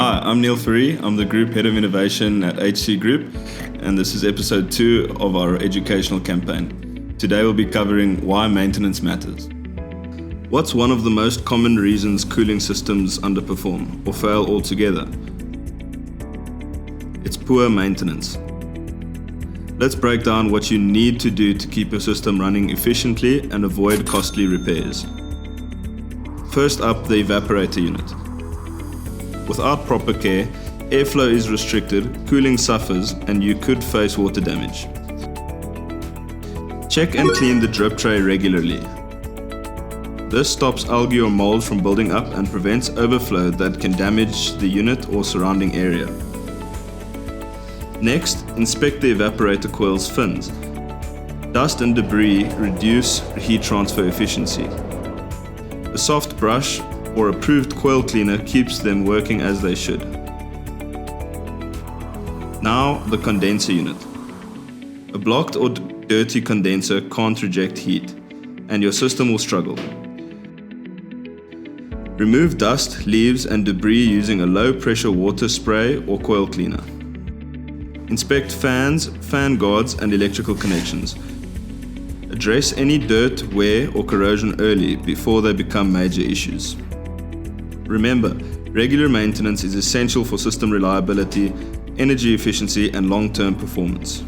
Hi, I'm Neil Faree. I'm the Group Head of Innovation at HC Group, and this is episode 2 of our educational campaign. Today we'll be covering why maintenance matters. What's one of the most common reasons cooling systems underperform or fail altogether? It's poor maintenance. Let's break down what you need to do to keep your system running efficiently and avoid costly repairs. First up, the evaporator unit. Without proper care, airflow is restricted, cooling suffers, and you could face water damage. Check and clean the drip tray regularly. This stops algae or mold from building up and prevents overflow that can damage the unit or surrounding area. Next, inspect the evaporator coil's fins. Dust and debris reduce heat transfer efficiency. A soft brush or approved coil cleaner keeps them working as they should. Now, the condenser unit. A blocked or dirty condenser can't reject heat, and your system will struggle. Remove dust, leaves, and debris using a low-pressure water spray or coil cleaner. Inspect fans, fan guards, and electrical connections. Address any dirt, wear, or corrosion early before they become major issues. Remember, regular maintenance is essential for system reliability, energy efficiency, and long-term performance.